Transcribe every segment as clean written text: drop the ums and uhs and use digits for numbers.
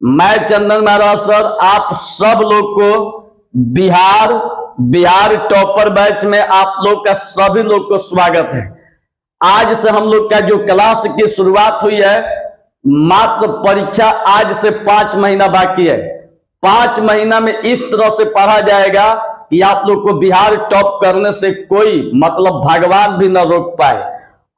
मैं चंदन महाराज सर आप सब लोग को बिहार बिहार टॉपर बैच में आप लोग का सभी लोग को स्वागत है। आज से हम लोग का जो क्लास की शुरुआत हुई है, मात्र परीक्षा आज से 5 महीना बाकी है। 5 महीना में इस तरह से पढ़ा जाएगा कि आप लोग को बिहार टॉप करने से कोई मतलब भगवान भी न रोक पाए।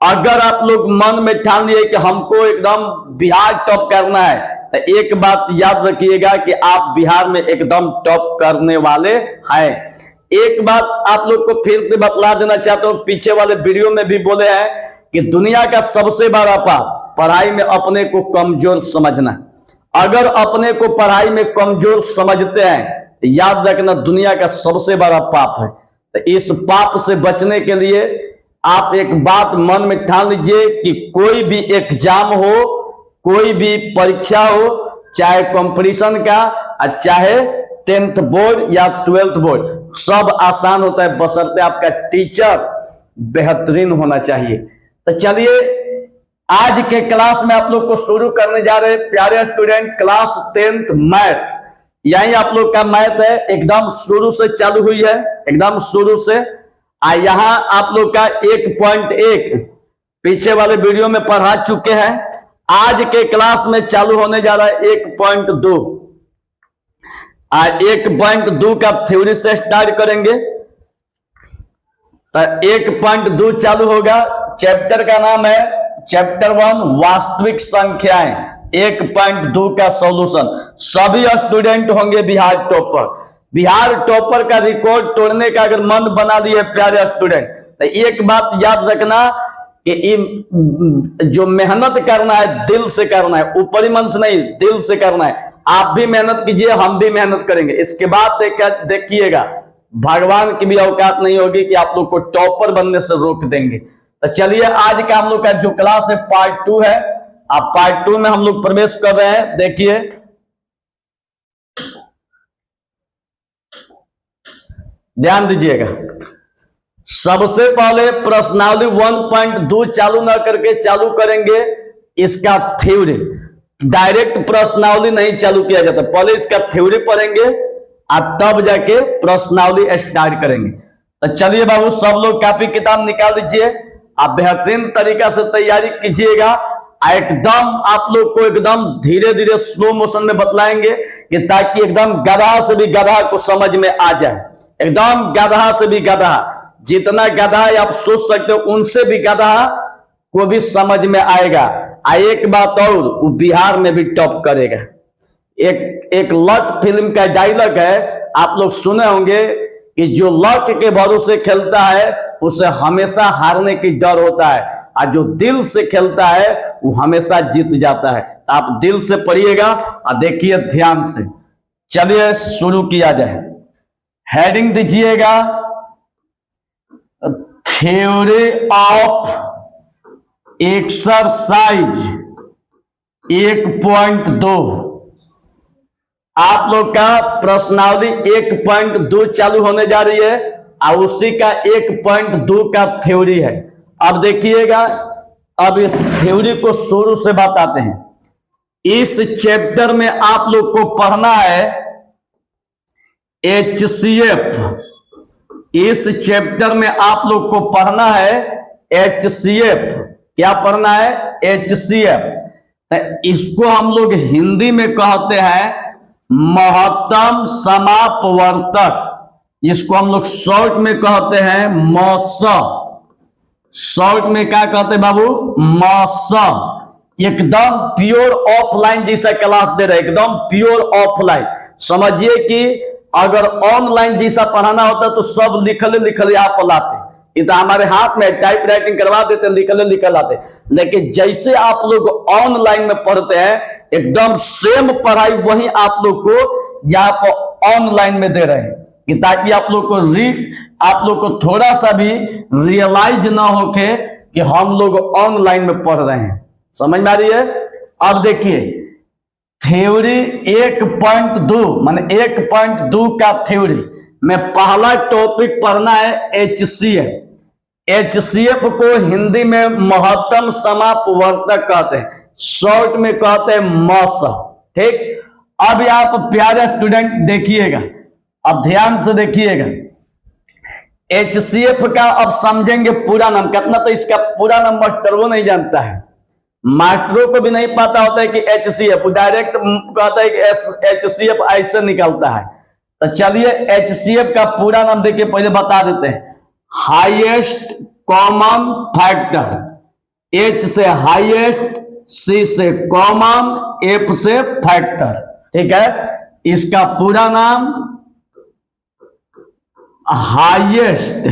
अगर आप लोग मन में ठान लिए कि हमको एकदम बिहार टॉप करना है, तो एक बात याद रखिएगा कि आप बिहार में एकदम टॉप करने वाले हैं। एक बात आप लोग को फिर से बतला देना चाहता हूं, पीछे वाले वीडियो में भी बोले हैं कि दुनिया का सबसे बड़ा पाप पढ़ाई में अपने को कमजोर समझना। अगर अपने को पढ़ाई में कमजोर समझते हैं, याद रखना दुनिया का सबसे बड़ा पाप है। तो इस पाप से बचने के लिए आप एक बात मन में ठान लीजिए कि कोई भी एग्जाम हो, कोई भी परीक्षा हो, चाहे कंपटीशन का चाहे 10th बोर्ड या 12th बोर्ड, सब आसान होता है बशर्ते आपका टीचर बेहतरीन होना चाहिए। तो चलिए आज के क्लास में आप लोग को शुरू करने जा रहे हैं प्यारे स्टूडेंट, क्लास 10th मैथ। यही आप लोग का मैथ है, एकदम शुरू से चालू हुई है, एकदम शुरू से। यहां आप लोग का 1.1 पीछे वाले वीडियो में पढ़ा चुके हैं। आज के क्लास में चालू होने जा रहा है 1.2। 1.2 का थ्योरी से स्टार्ट करेंगे। तो 1.2 चालू होगा। चैप्टर का नाम है चैप्टर 1 वास्तविक संख्याएं। 1.2 का सॉल्यूशन। सभी स्टूडेंट होंगे बिहार टॉपर। बिहार टॉपर का रिकॉर्ड तोड़ने का अगर मन बना लिए प्यारे स्टूडेंट, तो एक बात याद रखना कि जो मेहनत करना है दिल से करना है, ऊपरी मन से नहीं, दिल से करना है। आप भी मेहनत कीजिए, हम भी मेहनत करेंगे। इसके बाद देखिएगा भगवान की भी औकात नहीं होगी कि आप लोग को टॉपर बनने से रोक देंगे। तो चलिए आज का हम लोग का जो क्लास है पार्ट 2 है। अब पार्ट 2 में हम लोग प्रवेश कर रहे हैं। देखिए ध्यान दीजिएगा, सबसे पहले प्रश्नावली 1.2 चालू ना करके चालू करेंगे इसका थ्योरी। डायरेक्ट प्रश्नावली नहीं चालू किया जाता, पहले इसका थ्योरी पढ़ेंगे और तब जाके प्रश्नावली स्टार्ट करेंगे। तो चलिए बाबू सब लोग कॉपी किताब निकाल लीजिए। आप बेहतरीन तरीका से तैयारी कीजिएगा। एकदम आप लोग को एकदम धीरे धीरे स्लो मोशन में बतलाएंगे कि ताकि एकदम गधा से भी गधा को समझ में आ जाए। एकदम गधा से भी गधा, जितना गधा आप सोच सकते हो उनसे भी गधा को भी समझ में आएगा। एक बात और, वो बिहार में भी टॉप करेगा। एक लक फिल्म का डायलॉग है, आप लोग सुने होंगे कि जो लक के भरोसे खेलता है उसे हमेशा हारने की डर होता है, और जो दिल से खेलता है वो हमेशा जीत जाता है। आप दिल से पढ़िएगा और देखिए ध्यान से। चलिए शुरू किया जाए। हेडिंग दीजिएगा थ्योरी ऑफ एक्सरसाइज 1.2। आप लोग का प्रश्नावली 1.2 चालू होने जा रही है और उसी का 1.2 का थ्योरी है। अब देखिएगा, अब इस थ्योरी को शुरू से बताते हैं। इस चैप्टर में आप लोग को पढ़ना है HCF। इस चैप्टर में आप लोग को पढ़ना है HCF। क्या पढ़ना है? HCF। इसको हम लोग हिंदी में कहते हैं महत्तम समापवर्तक। इसको हम लोग शॉर्ट में कहते हैं मौस। शॉर्ट में क्या कहते हैं बाबू? मौस। एकदम प्योर ऑफलाइन जैसा क्लास दे रहे, एकदम प्योर ऑफलाइन। समझिए कि अगर ऑनलाइन जैसा पढ़ाना होता तो सब लिखले आप लाते, ये तो हमारे हाथ में टाइप राइटिंग करवा देते, लिखले आते। लेकिन जैसे आप लोग ऑनलाइन में पढ़ते हैं, एकदम सेम पढ़ाई वही आप लोग को यहाँ पर ऑनलाइन में दे रहे हैं, कि ताकि आप लोग को थोड़ा सा भी रियलाइज ना होके कि हम लोग ऑनलाइन में पढ़ रहे हैं। समझ में आ रही है? अब देखिए थ्योरी 1.2 माने 1.2 का थ्योरी में पहला टॉपिक पढ़ना है HCF। HCF को हिंदी में महत्तम समापवर्तक कहते हैं, शॉर्ट में कहते हैं मौस। ठीक। अब आप प्यारे स्टूडेंट देखिएगा, अब ध्यान से देखिएगा। HCF का अब समझेंगे पूरा नाम कितना, तो इसका पूरा नाम मास्टर वो नहीं जानता है, मास्टरों को भी नहीं पता होता है कि HCF, डायरेक्ट कहता है कि HCF ऐसे निकलता है। तो चलिए HCF का पूरा नाम देखिए, पहले बता देते हैं। हाईएस्ट कॉमन फैक्टर, H से हाईएस्ट, C से कॉमन, F से फैक्टर, ठीक है। इसका पूरा नाम हाईएस्ट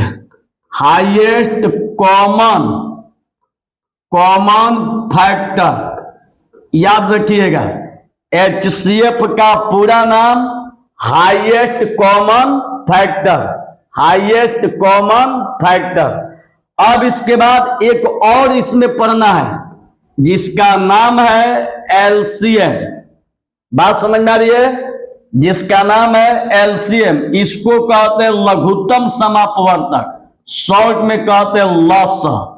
कॉमन फैक्टर, याद रखिएगा। HCF का पूरा नाम हाईएस्ट कॉमन फैक्टर। अब इसके बाद एक और इसमें पढ़ना है जिसका नाम है LCM, बात समझ में आ रही है, जिसका नाम है LCM। इसको कहते हैं लघुत्तम समापवर्तक, शॉर्ट में कहते हैं लसा,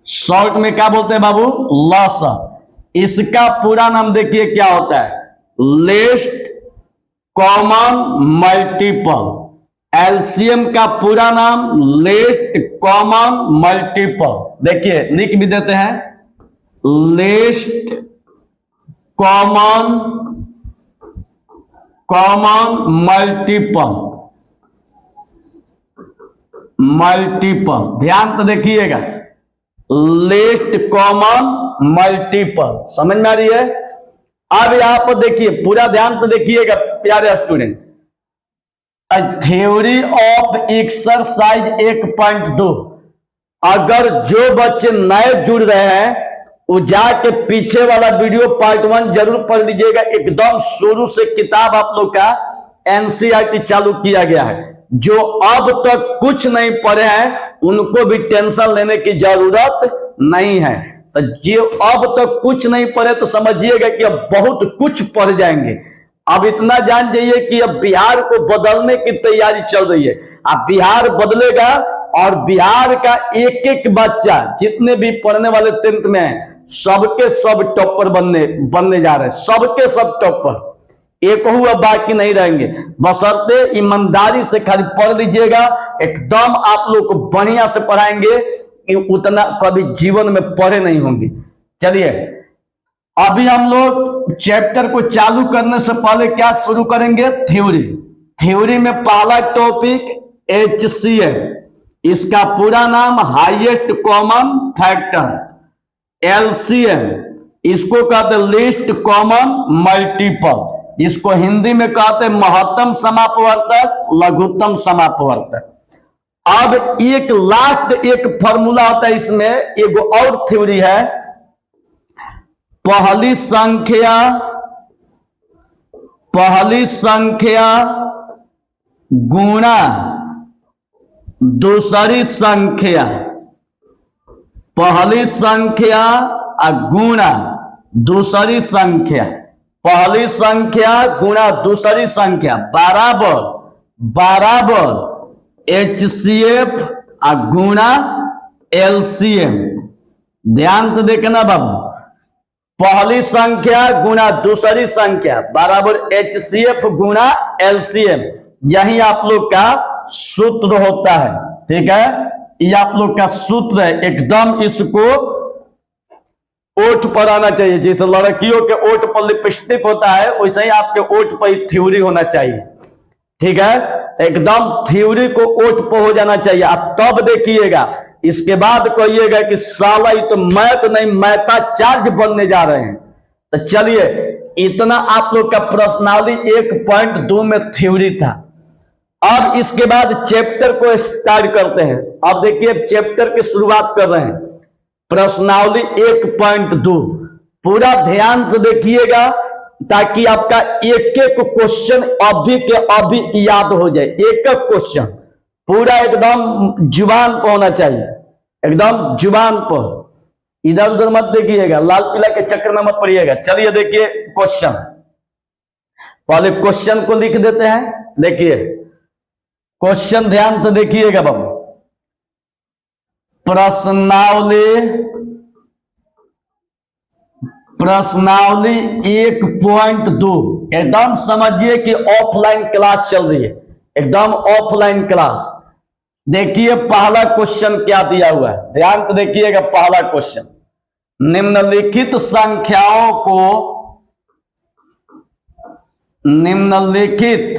शॉर्ट में क्या बोलते हैं बाबू, लसा। इसका पूरा नाम देखिए क्या होता है, लीस्ट कॉमन मल्टीपल। LCM का पूरा नाम लीस्ट कॉमन मल्टीपल, देखिए लिख भी देते हैं, लीस्ट कॉमन मल्टीपल, ध्यान तो देखिएगा, लीस्ट कॉमन मल्टीपल, समझ में आ रही है। अब यहां पर देखिए, पूरा ध्यान तो देखिएगा प्यारे स्टूडेंट। थ्योरी ऑफ एक्सरसाइज 1.2, अगर जो बच्चे नए जुड़ रहे हैं वो जाके पीछे वाला वीडियो पार्ट 1 जरूर पढ़ लीजिएगा, एकदम शुरू से किताब आप लोग का NCERT चालू किया गया है। जो अब तक कुछ नहीं पढ़े हैं उनको भी टेंशन लेने की जरूरत नहीं है, तो जो अब तक कुछ नहीं पढ़े तो समझिएगा कि अब बहुत कुछ पढ़ जाएंगे। अब इतना जान जाइए कि अब बिहार को बदलने की तैयारी चल रही है। अब बिहार बदलेगा और बिहार का एक एक बच्चा, जितने भी पढ़ने वाले 10th में हैं, सबके सब टॉपर बनने जा रहे हैं, सबके सब टॉपर, एक हुआ बाकी नहीं रहेंगे। बशर्ते ईमानदारी से खाली पढ़ लीजिएगा, एकदम आप लोग को बढ़िया से पढ़ाएंगे कि उतना कभी जीवन में पढ़े नहीं होंगे। चलिए अभी हम लोग चैप्टर को चालू करने से पहले क्या शुरू करेंगे, थ्योरी में पहला टॉपिक HCF, इसका पूरा नाम हाईएस्ट कॉमन फैक्टर। LCM इसको कहते हैं लीस्ट कॉमन मल्टीपल, इसको हिंदी में कहते हैं महत्तम समापवर्तक, लघुत्तम समापवर्तक। अब एक लास्ट एक फॉर्मूला होता है इसमें, एक और थ्योरी है, पहली संख्या गुणा दूसरी संख्या, पहली संख्या गुणा दूसरी संख्या, पहली संख्या गुणा दूसरी संख्या बराबर HCF गुणा LCM। ध्यान तो देखना बाबू, पहली संख्या गुणा दूसरी संख्या बराबर HCF गुणा LCM, यही आप लोग का सूत्र होता है, ठीक है, ये आप लोग का सूत्र है। एकदम इसको ओठ पर आना चाहिए, जैसे लड़कियों के ओठ पर लिपस्टिक होता है वैसे ही आपके ओठ पर थ्योरी होना चाहिए, ठीक है। एकदम थ्योरी को ओठ पर हो जाना चाहिए। आप तब देखिएगा, इसके बाद कहिएगा कि साला ये तो मैथ नहीं मैथाचार्य बनने जा रहे हैं। तो चलिए, इतना आप लोग का प्रश्नावली 1.2 में थ्योरी था। अब इसके बाद चैप्टर को स्टार्ट करते हैं। अब देखिए चैप्टर की शुरुआत कर रहे हैं, प्रश्नावली 1.2 पूरा ध्यान से देखिएगा ताकि आपका एक एक क्वेश्चन अभी के अभी याद हो जाए। एक एक क्वेश्चन पूरा एकदम जुबान पर होना चाहिए, एकदम जुबान पर, इधर उधर मत देखिएगा, लाल पीला के चक्कर में मत पड़िएगा। चलिए देखिए क्वेश्चन, पहले क्वेश्चन को लिख देते हैं। देखिए क्वेश्चन ध्यान से देखिएगा बाबू, प्रश्नावली प्रश्नावली 1.2 एकदम समझिए कि ऑफलाइन क्लास चल रही है, एकदम ऑफलाइन क्लास। देखिए पहला क्वेश्चन क्या दिया हुआ है, ध्यान से देखिएगा। पहला क्वेश्चन, निम्नलिखित संख्याओं को, निम्नलिखित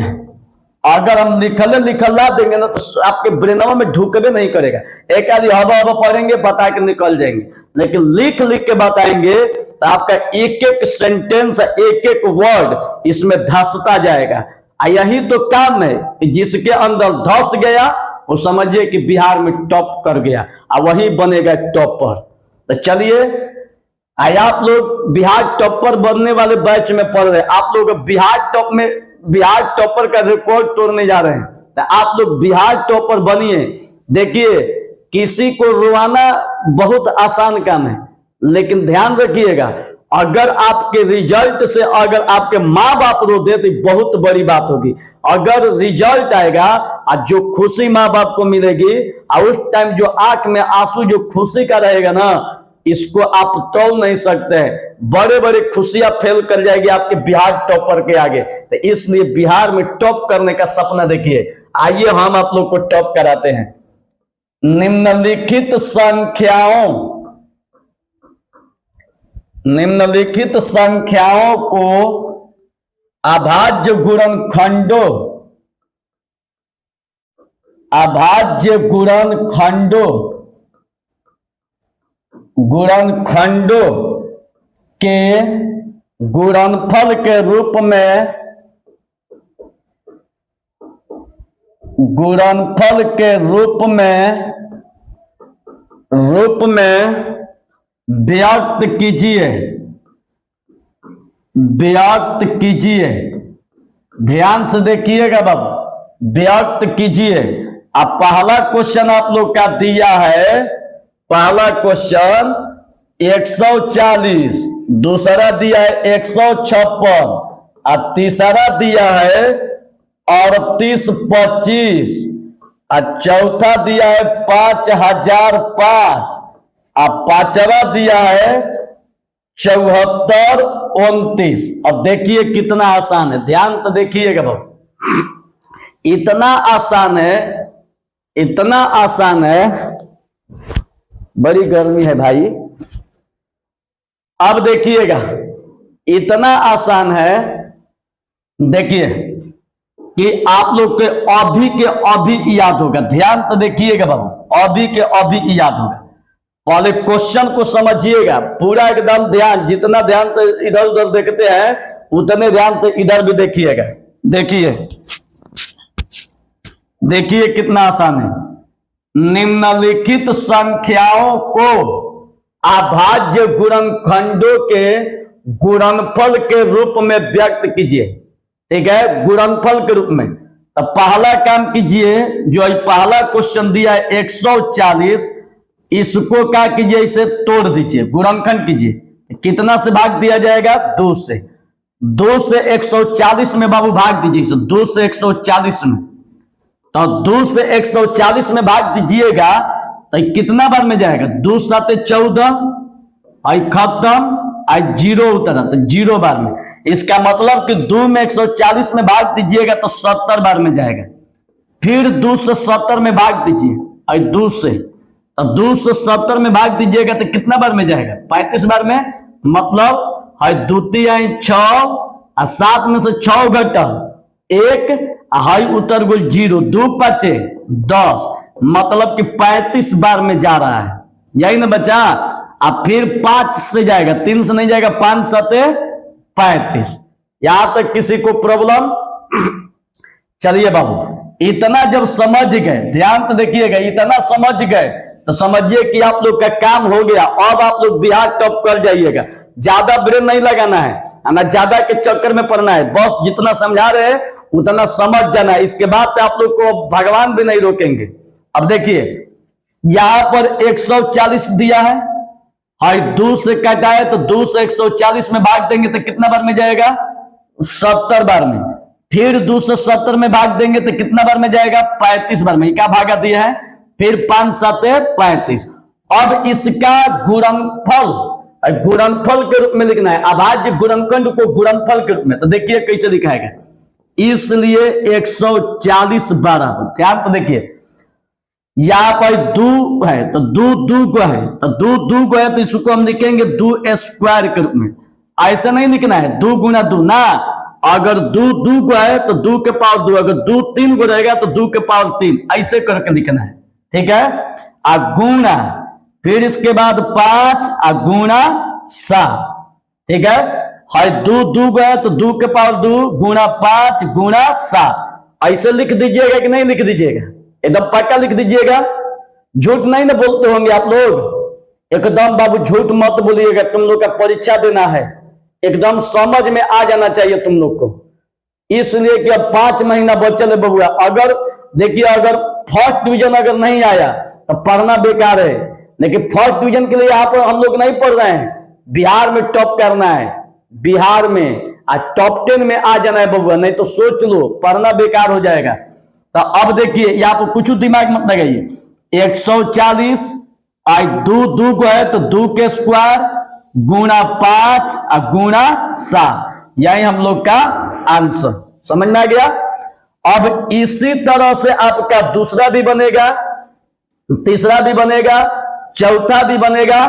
अगर हम लिखला देंगे ना तो आपके ब्रेनवा में ढुकबे नहीं करेगा। एक आदि हवा पढ़ेंगे बता के निकल जाएंगे, लेकिन लिख लिख के बताएंगे तो आपका एक एक सेंटेंस, एक एक वर्ड इसमें धंसता जाएगा। यही तो काम है, जिसके अंदर धंस गया वो समझिए कि बिहार में टॉप कर गया और वही बनेगा टॉपर। तो चलिए आप लोग बिहार टॉपर बनने वाले बैच में पढ़ रहे हैं। आप लोग बिहार टॉपर का रिकॉर्ड तोड़ने जा रहे हैं, तो आप लोग बिहार टॉपर बनिए। देखिए किसी को रुआना बहुत आसान काम है, लेकिन ध्यान रखिएगा अगर आपके रिजल्ट से अगर आपके माँ बाप रो दे तो बहुत बड़ी बात होगी। अगर रिजल्ट आएगा और जो खुशी माँ बाप को मिलेगी और उस टाइम जो आंख में आंसू जो खुशी का रहेगा ना, इसको आप तोल नहीं सकते। बड़े बड़े खुशियां फेल कर जाएगी आपके बिहार टॉपर के आगे। तो इसलिए बिहार में टॉप करने का सपना देखिए। आइए हम आप लोग को टॉप कराते हैं। निम्नलिखित संख्याओं को अभाज्य गुणनखंडों के गुणनफल के रूप में व्यक्त कीजिए। ध्यान से देखिएगा बाबू, व्यक्त कीजिए। अब पहला क्वेश्चन आप लोग का दिया है, पहला क्वेश्चन 140, दूसरा दिया है 156 और तीसरा दिया है 3825 और चौथा दिया है 5005 और पांचवा दिया है 7429। अब देखिए कितना आसान है, ध्यान तो देखिएगा बाबू, इतना आसान है। बड़ी गर्मी है भाई। अब देखिएगा इतना आसान है, देखिए कि आप लोग के अभी याद होगा। ध्यान तो देखिएगा बाबू, अभी याद होगा। पहले क्वेश्चन को समझिएगा पूरा एकदम ध्यान, जितना ध्यान तो इधर उधर देखते हैं उतने ध्यान तो इधर भी देखिएगा। देखिए कितना आसान है। निम्नलिखित संख्याओं को अभाज्य गुणनखंडों के गुणनफल के रूप में व्यक्त कीजिए। ठीक है, गुणनफल के रूप में। तो पहला काम कीजिए, जो पहला क्वेश्चन दिया है 140, इसको क्या कीजिए, इसे तोड़ दीजिए, गुणनखंड कीजिए। कितना से भाग दिया जाएगा? 2 से। 2 से 140 में बाबू भाग दीजिए इसे, 2 से 140 में। तो 2 से 140 में भाग दीजिएगा तो कितना बार में जाएगा? 2 7 14, आई खत्म, आई 0 उतरा तो 0 बार में। इसका मतलब कि 2 में 140 में भाग दीजिएगा तो 70 बार में जाएगा। फिर 2 से 70 में भाग दीजिए, आई 2 से, तो 2 से 70 में भाग दीजिएगा तो कितना बार में जाएगा? 35 बार में। मतलब है 2 3 6 और 7 में से 6 घटा 1, हाई उतर गई 0, 2 5 10, मतलब कि 35 बार में जा रहा है, यही ना बच्चा। अब फिर 5 से जाएगा, 3 से नहीं जाएगा, 5 7 35। यहां तक किसी को प्रॉब्लम? चलिए बाबू, इतना जब समझ गए, ध्यान तो देखिएगा, इतना समझ गए तो समझिए कि आप लोग का काम हो गया। अब आप लोग बिहार टॉप कर जाइएगा। ज्यादा ब्रेन नहीं लगाना है ना, ज्यादा के चक्कर में पड़ना है। बस जितना समझा रहे हैं उतना समझ जाना है। इसके बाद आप लोग को भगवान भी नहीं रोकेंगे। अब देखिए यहां पर 140 दिया है, हाई 2 से काटा है तो 2 से 140 में भाग देंगे तो कितना बार में जाएगा? 70 बार में। फिर 2 से 70 में भाग देंगे तो कितना बार में जाएगा? 35 बार में। क्या भागा दिया है? फिर 5 7 35। अब इसका गुणनफल गुणनफल के रूप में लिखना है। अभाज्य गुणनखंड को गुणनफल के रूप में, तो देखिए कैसे दिखाएगा। इसलिए 140 बराबर, ध्यान तो देखिए, यहां पर दू है तो दू को है, तो दू को है तो इसको हम लिखेंगे 2 स्क्वायर के रूप में। ऐसे नहीं लिखना है 2 गुना 2 ना, अगर दू को है तो 2 के पावर 2, अगर 2 3 को रहेगा तो 2 के पावर 3, ऐसे करके लिखना है, ठीक है। गुणा, फिर इसके बाद 5 गुणा 7, ठीक है। 2 को है तो 2 के पावर 2 गुणा 5 गुणा 7, ऐसे लिख दीजिएगा कि नहीं लिख दीजिएगा, एकदम पक्का लिख दीजिएगा। झूठ नहीं ना बोलते होंगे आप लोग, एकदम बाबू झूठ मत बोलिएगा, तुम लोग का परीक्षा देना है, एकदम समझ में आ जाना चाहिए तुम लोग को। इसलिए कि अब 5 महीना बचल है बबुआ, अगर देखिए अगर फर्स्ट डिवीजन अगर नहीं आया तो पढ़ना बेकार है, लेकिन फर्स्ट डिवीजन के लिए यहाँ पर हम लोग नहीं पढ़ रहे हैं, बिहार में टॉप करना है, बिहार में टॉप 10 में आ जाना है बबुआ, नहीं तो सोच लो पढ़ना बेकार हो जाएगा। तो अब देखिए यहाँ पर कुछ दिमाग मत लगाइए, 140 दू को है तो 2 के स्क्वायर गुणा 5 गुणा 7, यही हम लोग का आंसर, समझ में आ गया। अब इसी तरह से आपका दूसरा भी बनेगा, तीसरा भी बनेगा, चौथा भी बनेगा,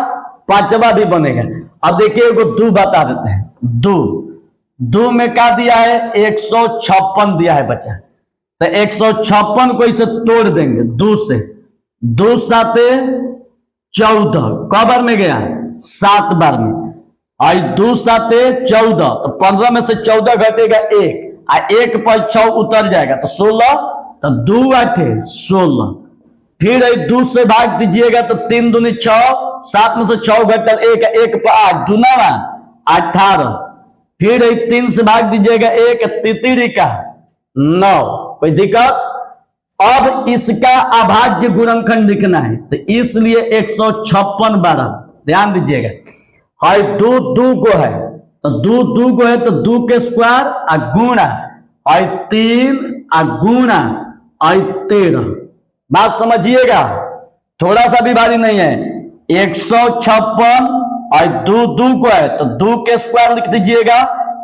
पांचवा भी बनेगा। अब देखिए एगो दू बता देते हैं, दू में क्या दिया है, 156 दिया है बच्चा, तो 156 को इसे तोड़ देंगे 2 से, 2 साते 14, क बार में गया 7 बार में, और 2 साते 14, तो 15 में से 14 घटेगा 1, 1 पर 6 उतर जाएगा तो 16, तो 2 8 16, फिर 2 से भाग दीजिएगा तो 3 दूनी 6, 7 में से 6 घटल 1, 1 पर 8 दूना 18, फिर 3 से भाग दीजिएगा 1, तितरी का 9, कोई दिक्कत। अब इसका अभाज्य गुणनखंड लिखना है, तो इसलिए 156 बार, ध्यान दीजिएगा, हाई दू को है तो दू को है तो 2 के स्क्वायर गुणा 3 गुणा 13, बात समझिएगा, थोड़ा सा भी भारी नहीं है। 156 और दू को है तो 2 के स्क्वायर लिख दीजिएगा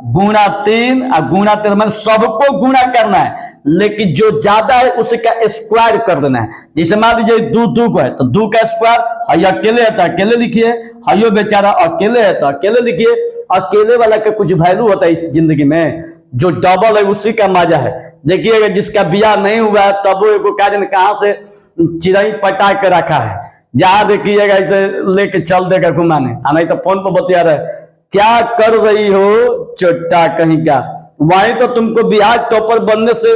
गुणा 3 गुणा 13, मतलब सबको गुणा करना है, लेकिन जो ज्यादा है उसका स्क्वायर कर देना है। जैसे मान लीजिए दू को है तो 2 का स्क्वायर, हई अकेले है तो अकेले लिखिए, हयो बेचारा अकेले है तो अकेले लिखिए, अकेले वाला का कुछ वैल्यू होता है इस जिंदगी में, जो डबल है उसी का मजा है। देखिएगा जिसका बियाह नहीं हुआ है तब वो एगो का कहां से चिड़ई पटा के रखा है, जहां देखिएगा इसे लेके चल देगा घुमाने, नहीं तो फोन पर बतिया रहे क्या कर रही हो चोटा कहीं का, वहीं तो तुमको बिहार टॉपर बनने से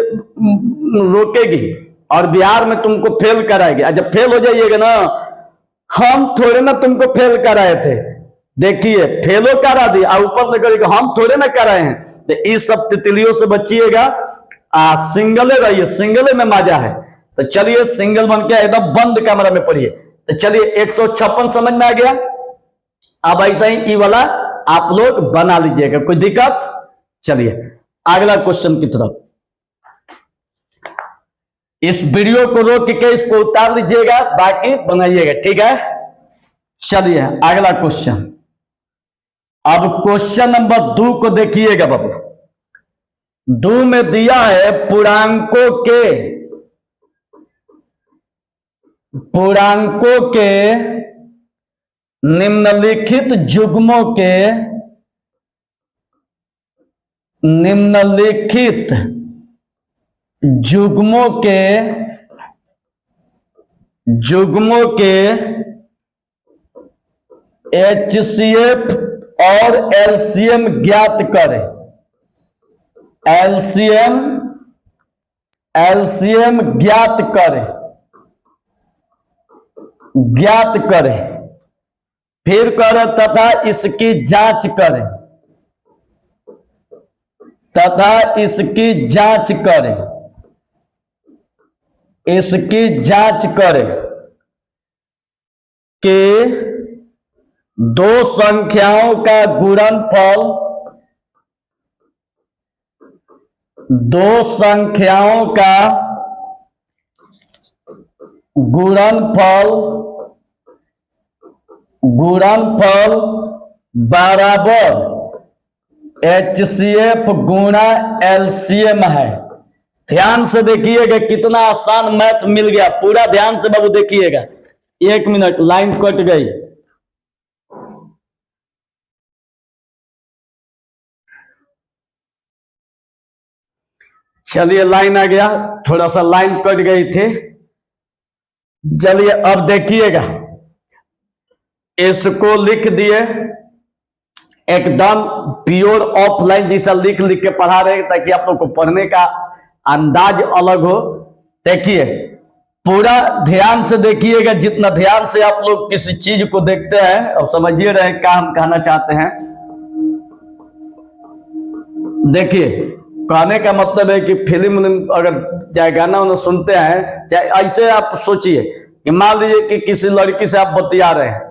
रोकेगी और बिहार में तुमको फेल कराएगी। जब फेल हो जाइएगा ना, हम थोड़े ना तुमको फेल कराए थे, देखिए फेलो करा दी और ऊपर से करेगा हम थोड़े ना कराए हैं। तो इस सब तितलियों से बचिएगा, सिंगले रहिए, सिंगले में मजा है। तो चलिए सिंगल बन के एकदम बंद कमरा में पढ़िए। तो चलिए 156 समझ में आ गया। अब ऐसा ही ई वाला आप लोग बना लीजिएगा, कोई दिक्कत। चलिए अगला क्वेश्चन की तरफ, इस वीडियो को रोक के इसको उतार लीजिएगा, बाकी बनाइएगा, ठीक है। चलिए अगला क्वेश्चन, अब क्वेश्चन नंबर 2 को देखिएगा बाबू। 2 में दिया है पूर्णांकों के निम्नलिखित जुग्मों के HCF और LCM ज्ञात करें। LCM ज्ञात करें, फिर करें तथा इसकी जांच करें, इसकी जांच करें कि दो संख्याओं का गुणनफल बराबर HCF गुणा LCM है। ध्यान से देखिएगा कितना आसान मैथ मिल गया, पूरा ध्यान से बाबू देखिएगा। 1 मिनट, लाइन कट गई। चलिए लाइन आ गया, थोड़ा सा लाइन कट गई थी। चलिए अब देखिएगा, इसको लिख दिए एकदम प्योर ऑफलाइन जैसा लिख लिख के पढ़ा रहे हैं ताकि आप लोग को पढ़ने का अंदाज अलग हो। देखिए पूरा ध्यान से देखिएगा, जितना ध्यान से आप लोग किसी चीज को देखते हैं अब समझिए रहे क्या हम कहना चाहते हैं। देखिए कहने का मतलब है कि फिल्म अगर चाहे गाना उन्हें सुनते हैं, चाहे ऐसे आप सोचिए कि मान लीजिए कि किसी लड़की से आप बतिया रहे हैं,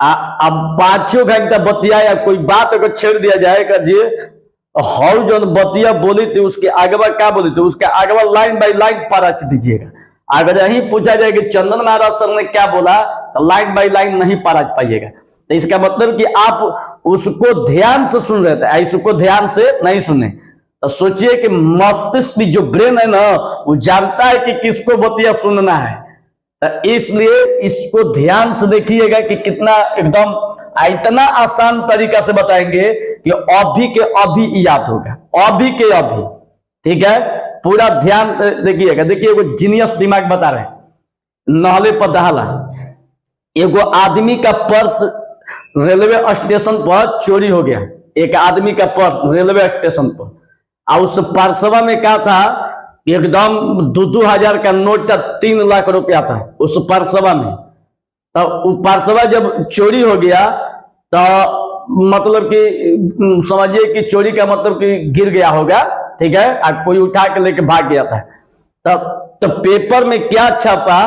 अब 5 घंटा बतिया या कोई बात अगर छेड़ दिया जाएगा जी हाउ जो बतिया बोली थी उसके आगवा क्या बोली थी, उसके आगवा लाइन बाई लाइन पारच दीजिएगा। अगर यही पूछा जाए कि चंदन महाराज सर ने क्या बोला तो लाइन बाई लाइन नहीं पारच पाइएगा। तो इसका मतलब कि आप उसको ध्यान से सुन रहे थे, ऐसे को ध्यान से नहीं सुने। तो सोचिए कि मस्तिष्क जो ब्रेन है ना वो जानता है कि किसको बतिया सुनना है, तो इसलिए इसको ध्यान से देखिएगा कि कितना एकदम इतना आसान तरीका से बताएंगे कि अभी के अभी याद होगा, अभी के अभी। ठीक है, पूरा ध्यान देखिएगा। देखिए वो जीनियस दिमाग बता रहे हैं। नहले पर दहला, एगो आदमी का पर्स रेलवे स्टेशन पर चोरी हो गया। एक आदमी का पर्स रेलवे स्टेशन पर, और उस पर्सवा में क्या था, एकदम 2-2 हजार का नोट था, 3 लाख रुपया था उस पर्सवा में। तो वो पर्सवा जब चोरी हो गया तो मतलब कि समझिए कि चोरी का मतलब कि गिर गया होगा, ठीक है, और कोई उठा के लेके भाग गया था। तब तो पेपर में क्या छपा,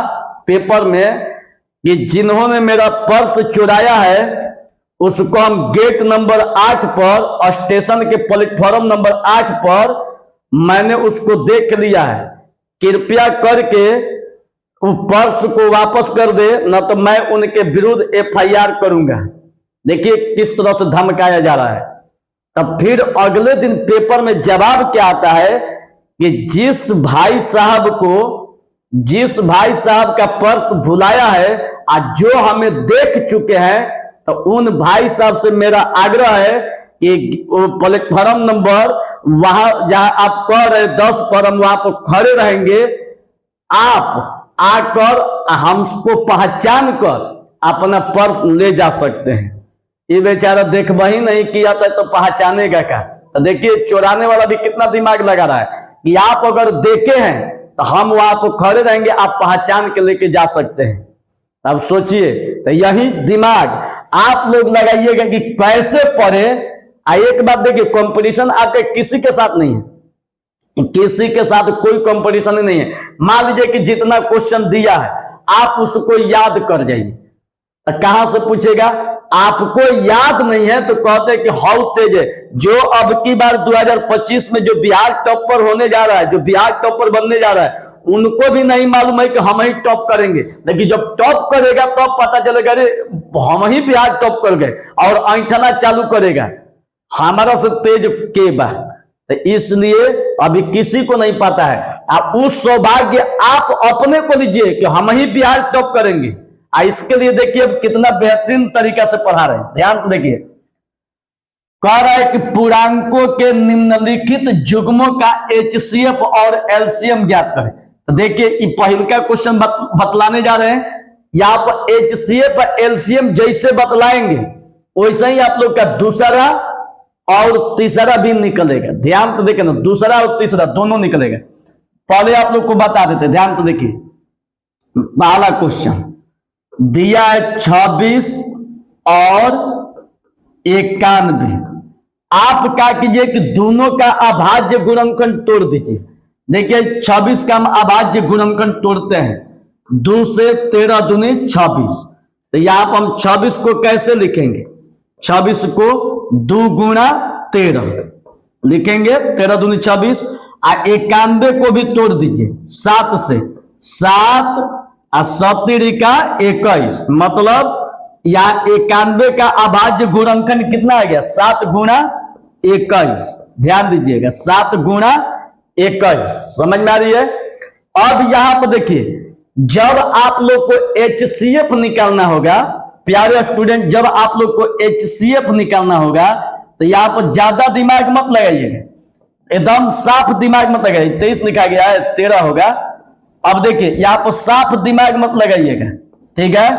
पेपर में कि जिन्होंने मेरा पर्स चुराया है उसको हम गेट नंबर 8 पर, स्टेशन के प्लेटफॉर्म नंबर 8 पर मैंने उसको देख लिया है, कृपया करके वो पर्स को वापस कर दे, न तो मैं उनके विरुद्ध FIR करूंगा। देखिए किस तरह से धमकाया जा रहा है। तब फिर अगले दिन पेपर में जवाब क्या आता है कि जिस भाई साहब का पर्स भुलाया है आज जो हमें देख चुके हैं, तो उन भाई साहब से मेरा आग्रह है कि प्लेटफॉर्म नंबर वहां जहां आप कह रहे 10 पर, हम वहां पर खड़े रहेंगे, आप आकर हमको पहचान कर अपना पर्स ले जा सकते हैं। ये बेचारा देख वही नहीं किया था तो पहचानेगा क्या। तो देखिए चुराने वाला भी कितना दिमाग लगा रहा है कि आप अगर देखे हैं तो हम वहां पर खड़े रहेंगे, आप पहचान के लेके जा सकते हैं। अब सोचिए, तो यही दिमाग आप लोग लगाइएगा कि कैसे पढ़े। एक बात देखिए, कंपटीशन आपके किसी के साथ नहीं है, किसी के साथ कोई कंपटीशन नहीं है। मान लीजिए कि जितना क्वेश्चन दिया है आप उसको याद कर जाइए, तो कहां से पूछेगा, आपको याद नहीं है तो कहते हैं कि हाउ तेज है। जो अब की बार 2025 में जो बिहार टॉपर होने जा रहा है, जो बिहार टॉपर बनने जा रहा है, उनको भी नहीं मालूम है कि हम ही टॉप करेंगे। लेकिन जब टॉप करेगा तब तो पता चलेगा अरे हम ही बिहार टॉप कर गए, और ऐंठना चालू करेगा हमारा से तेज के बा। तो इसलिए अभी किसी को नहीं पता है। आप उस सौभाग्य आप अपने को लीजिए कि हम ही बिहार टॉप करेंगे। इसके लिए देखिए अब कितना बेहतरीन तरीका से पढ़ा रहे हैं, ध्यान से देखिए। कह रहा है कि पूर्णांकों के निम्नलिखित युग्मों का HCF और LCM ज्ञात करें। तो देखिए ये पहले का क्वेश्चन बतलाने जा रहे हैं। यहाँ पर HCF और LCM जैसे बतलाएंगे वैसे ही आप लोग का दूसरा और तीसरा भी निकलेगा। ध्यान तो देखिए ना, दूसरा और तीसरा दोनों निकलेगा। पहले आप लोग को बता देते, ध्यान तो देखिए। पहला क्वेश्चन दिया है 26 और 91। आप क्या कीजिए कि दोनों का अभाज्य गुणनखंड तोड़ दीजिए। देखिए 26 का हम अभाज्य गुणनखंड तोड़ते हैं, 2 से 13 दूनी 26। तो यहां पर हम 26 को कैसे लिखेंगे, 26 को 2 गुणा 13 लिखेंगे, 13 दूनी 26। और 91 को भी तोड़ दीजिए, 7 से 7 और 7 का 21, मतलब यहाँ 91 का अभाज्य गुणनखंड कितना आ गया? 7 गुणा 21। ध्यान दीजिएगा, 7 गुणा 21। समझ में आ रही है? अब यहां पर देखिए, जब आप लोग को HCF निकालना होगा, प्यारे स्टूडेंट, जब आप लोग को HCF निकालना होगा तो यहां पर ज्यादा दिमाग मत लगाइएगा, एकदम साफ दिमाग मत लगाइए। 23 लिखा गया है, 13 होगा। अब देखिए यहां पर साफ दिमाग मत लगाइएगा, ठीक है?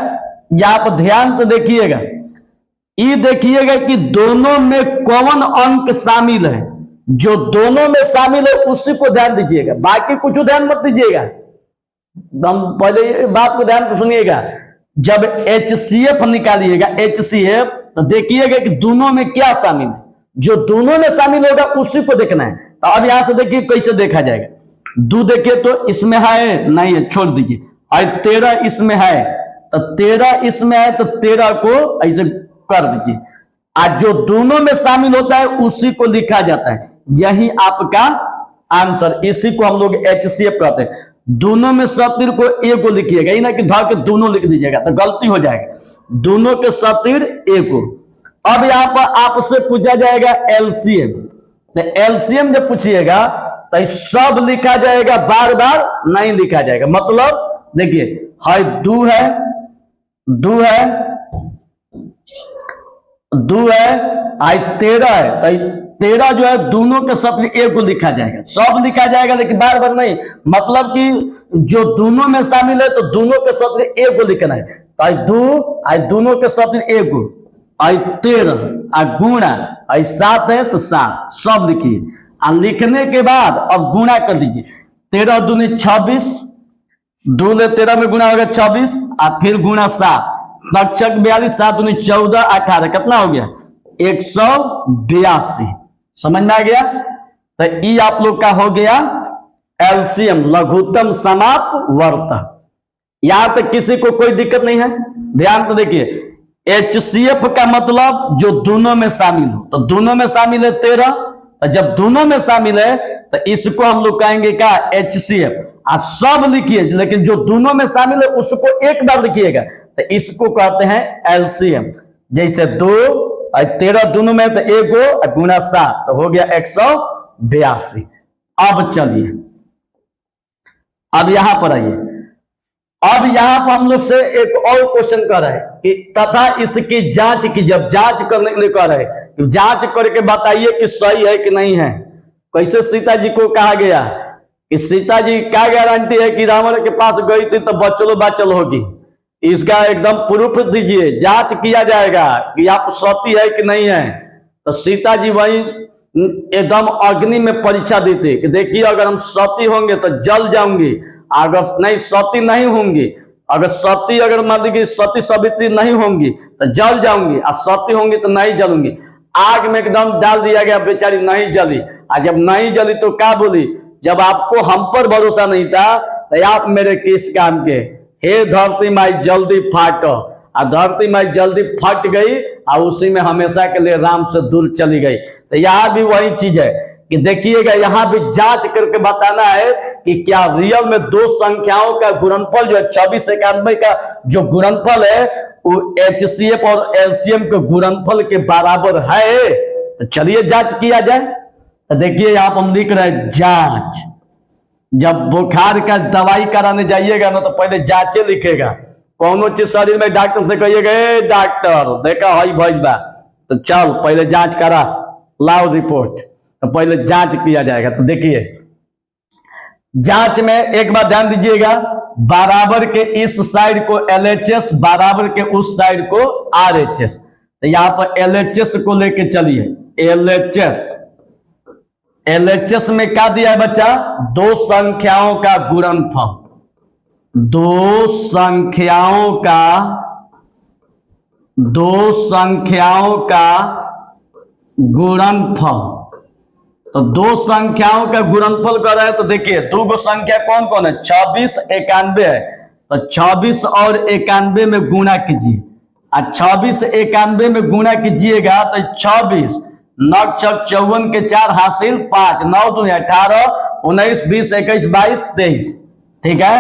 यहां पर ध्यान से देखिएगा, ये देखिएगा कि दोनों में कौन अंक शामिल है। जो दोनों में शामिल है उसी को ध्यान दीजिएगा, बाकी कुछ ध्यान मत दीजिएगा। हम पहले बात को ध्यान से सुनिएगा। जब HCF निकालिएगा, HCF, तो देखिएगा कि दोनों में क्या शामिल है। जो दोनों में शामिल होगा उसी को देखना है। तो अब यहां से देखिए कैसे देखा जाएगा। 2 देखिए तो इसमें है नहीं है, छोड़ दीजिए। और 13 इसमें है, तो 13 इसमें है, तो 13 को ऐसे कर दीजिए। आज जो दोनों में शामिल होता है उसी को लिखा जाता है। यही आपका आंसर, इसी को हम लोग HCF कहते हैं। दोनों में सतिर को ए को लिखिएगा, ये ना कि धर के दोनों लिख दीजिएगा तो गलती हो जाएगा। दोनों के सतिर ए को। अब यहां पर आपसे पूछा जाएगा LCM, तो LCM जब पूछिएगा तो सब लिखा जाएगा, बार बार नहीं लिखा जाएगा। मतलब देखिए, हाय 2 है, 2 है, 2 है, आई 13 है, तो 13 जो है दोनों के सत्र ए को लिखा जाएगा, सब लिखा जाएगा, लेकिन बार बार नहीं। मतलब कि जो दोनों में शामिल है तो दोनों के सत्र ए को लिखना है। तो आई 2, आई दोनों के सत्र ए को, आई 13, आई गुणा, आई 7 है तो 7, सब लिखिए। लिखने के बाद अब गुणा कर दीजिए। 13 दूनी 26, 2 ले 13 में गुणा होगा 26, और फिर गुणा 7, 42, 7 दूनी 14, 18, कितना हो गया? 182। समझ में आ गया? तो ये आप लोग का हो गया LCM, लघुत्तम समापवर्तक। यहां तक किसी को कोई दिक्कत नहीं है? ध्यान तो देखिए, HCF का मतलब जो दोनों में शामिल हो, तो दोनों में शामिल है 13, तो जब दोनों में शामिल है तो इसको हम लोग कहेंगे क्या? HCF। आप सब लिखिए, लेकिन जो दोनों में शामिल है उसको एक बार लिखिएगा, तो इसको कहते हैं LCM। जैसे 2 और 13 दोनों में, तो 1 गुणा 7, तो हो गया 182। अब चलिए, अब यहां पर आइए। अब यहां पर हम लोग से एक और क्वेश्चन कर रहे हैं कि तथा इसकी जांच की, जब जांच करने के लिए कह रहे हैं कि जांच करके बताइए कि सही है कि नहीं है। कैसे सीता जी को कहा गया कि सीता जी क्या गारंटी है कि रावण के पास गई थी तो बचलो बाचल होगी? इसका एकदम प्रूफ दीजिए, जांच किया जाएगा कि आप सती है कि नहीं है। तो सीता जी वही एकदम अग्नि में परीक्षा देते कि देखिए अगर हम सती होंगे तो जल जाऊंगी, अगर नहीं सती नहीं होंगी, अगर सती अगर मान लीजिए सती सावित्री नहीं होंगी तो जल जाऊंगी, और सती होंगी तो नहीं जलूंगी। आग में एकदम डाल दिया गया, बेचारी नहीं जली। और जब नहीं जली तो क्या बोली? जब आपको हम पर भरोसा नहीं था तो आप मेरे किस काम के? हे धरती माई जल्दी फाटो। और धरती माई जल्दी फट गई और उसी में हमेशा के लिए राम से दूर चली गई। तो यहाँ भी वही चीज है कि देखिएगा, यहां भी जांच करके बताना है कि क्या रियल में दो संख्याओं का गुणनफल जो है 26 91 का जो गुणनफल है वो HCF और LCM के गुणनफल के बराबर है। तो चलिए जांच किया जाए। तो देखिए यहां पर हम लिख रहे हैं जांच। जब बुखार का दवाई कराने जाइएगा ना तो पहले जांचे लिखेगा। कौनो चीज शरीर में डॉक्टर से कहिएगा डॉक्टर देखा हई भइल बा, तो चल पहले जांच करा, लाओ रिपोर्ट। तो पहले जांच किया जाएगा। तो देखिए जांच में एक बार ध्यान दीजिएगा, बराबर के इस साइड को LHS, बराबर के उस साइड को RHS। तो यहां पर LHS को लेके चलिए। LHS में क्या दिया है बच्चा? दो संख्याओं का गुणनफल, दो संख्याओं का गुणनफल। तो दो संख्याओं का गुणनफल कर रहे हैं। तो देखिए दो गो संख्या कौन कौन है? 26 91 है। तो 26 और 91 में गुणा कीजिए। 26 91 में गुणा कीजिएगा तो 26 9 6 54 के 4 हासिल 5 9 2 18 19 20 21 22 23। ठीक है।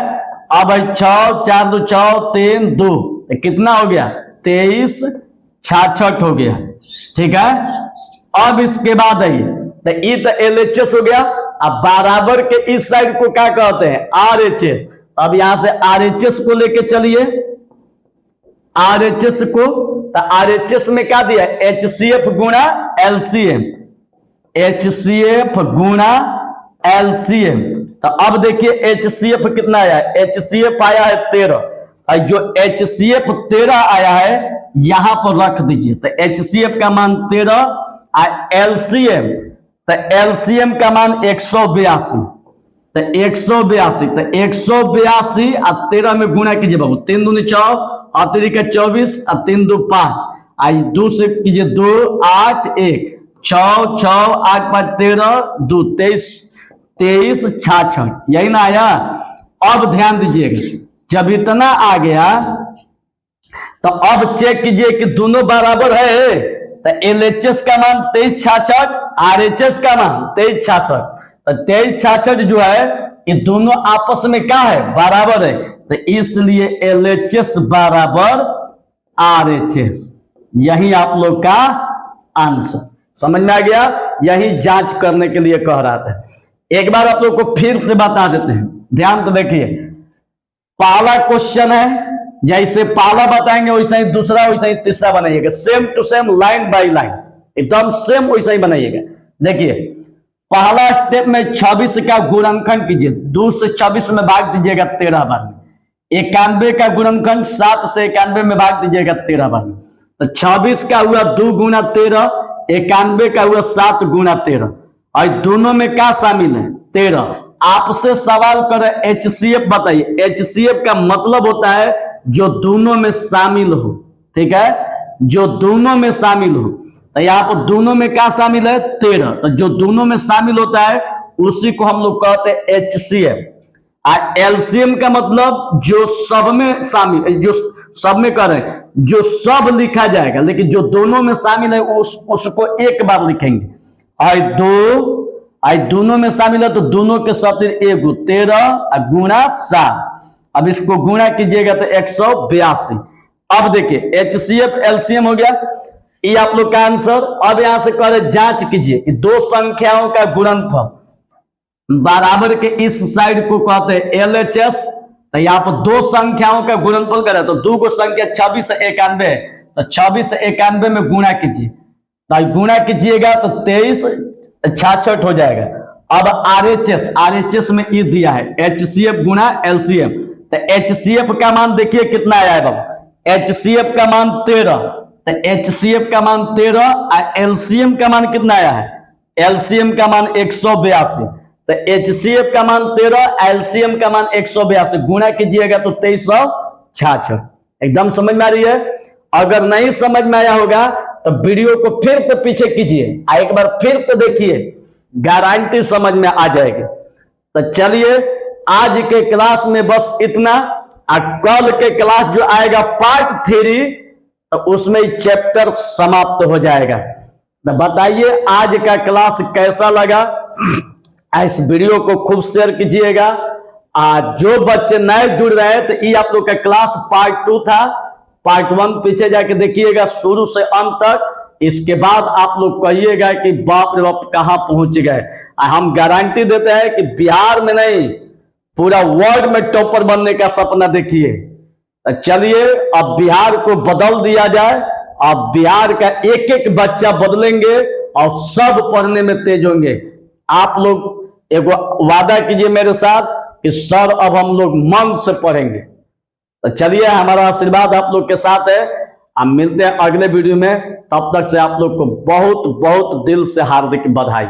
अब 6 4 2 6 3 2 कितना हो गया? 23 66 हो गया। ठीक है, अब इसके बाद आइए तो ई तो LHS हो गया। अब बराबर के इस साइड को क्या कहते हैं? RHS। अब यहां से RHS को लेके चलिए, RHS को, तो RHS में क्या दिया? HCF गुणा LCM, HCF गुणा LCM। तो अब देखिए HCF कितना आया है? HCF आया है 13, और जो HCF 13 आया है यहां पर रख दीजिए। तो HCF का मान 13 और LCM, तो LCM का मान 182। तो 182, तो 182 और 13 में गुणा कीजिए बाबू। 3 दूनी 4 और 3 का 24 और 3 दो 5, आई 2 से कीजिए 2 8 1 6 6 8 5 13 2 23 23 66, यही ना आया। अब ध्यान दीजिएगा, जब इतना आ गया तो अब चेक कीजिए कि दोनों बराबर है। तो LHS का मान 23 66, RHS का मान 23 66। तो 23 66 जो है ये दोनों आपस में क्या है? बराबर है। तो इसलिए LHS बराबर RHS, यही आप लोग का आंसर। समझ में आ गया? यही जांच करने के लिए कह रहा था। एक बार आप लोग को फिर से बता देते हैं, ध्यान तो देखिए। पहला क्वेश्चन है, जैसे पहला बताएंगे वैसा ही दूसरा, वैसा ही तीसरा बनाइएगा। Same to same, line by line, एकदम सेम वैसा ही बनाइएगा। देखिए पहला स्टेप में 26 का गुणनखंड कीजिए, 2 से 26 में भाग दीजिएगा 13 बार में। 91 का गुणनखंड 7 से 91 में भाग दीजिएगा 13 बार में। तो 26 का हुआ 2 गुना 13, 91 का हुआ 7 गुना 13, और दोनों में क्या शामिल है? 13। आपसे सवाल करे HCF बताइए। HCF का मतलब होता है जो दोनों में शामिल हो। ठीक है, जो दोनों में शामिल हो। तो यहाँ पर दोनों में क्या शामिल है? 13। तो जो दोनों में शामिल होता है उसी को हम लोग कहते हैं HCF। और LCM का मतलब जो सब में शामिल, जो सब में कर रहे हैं, जो सब लिखा जाएगा, लेकिन जो दोनों में शामिल है उसको एक बार लिखेंगे। और दोनों में शामिल है तो दोनों के साथ 13 गुणा 7। अब इसको गुणा कीजिएगा तो 182। अब देखिए HCF LCM हो गया, ये आप लोग का आंसर। अब यहां से कह रहे जांच कीजिए कि दो संख्याओं का गुणनफल बराबर के इस साइड को कहते हैं LHS। तो यहाँ पर दो संख्याओं का गुणनफल करें तो दो को संख्या 26 से 91 है, तो 26 से 91 में गुणा कीजिए। तो गुणा कीजिएगा तो 23 66 हो जाएगा। अब RHS में ई दिया है HCF गुणा LCM। तो HCF का मान देखिए कितना आया है बाबू? HCF का मान 13, तो HCF का मान 13 और LCM का मान कितना आया है? LCM का मान 182। तो HCF का मान 13, LCM का मान 182, गुणा कीजिएगा तो 2366। एकदम समझ में आ रही है? अगर नहीं समझ में आया होगा तो वीडियो को फिर से पीछे कीजिए, एक बार फिर से देखिए, गारंटी समझ में आ जाएगी। तो चलिए आज के क्लास में बस इतना। कल के क्लास जो आएगा पार्ट 3, तो उसमें चैप्टर समाप्त हो जाएगा। तो बताइए आज का क्लास कैसा लगा? इस वीडियो को खूब शेयर कीजिएगा। जो बच्चे नए जुड़ रहे हैं तो ये आप लोग का क्लास पार्ट 2 था। पार्ट 1 पीछे जाके देखिएगा शुरू से अंत तक। इसके बाद आप लोग कहिएगा कि बाप रे बाप कहां पहुंच गए। हम गारंटी देते हैं कि बिहार में नहीं पूरा वर्ल्ड में टॉपर बनने का सपना देखिए। चलिए अब बिहार को बदल दिया जाए। अब बिहार का एक एक बच्चा बदलेंगे और सब पढ़ने में तेज होंगे। आप लोग एक वादा कीजिए मेरे साथ कि सर अब हम लोग मन से पढ़ेंगे। तो चलिए हमारा आशीर्वाद आप लोग के साथ है। हम मिलते हैं अगले वीडियो में। तब तक से आप लोग को बहुत बहुत दिल से हार्दिक बधाई।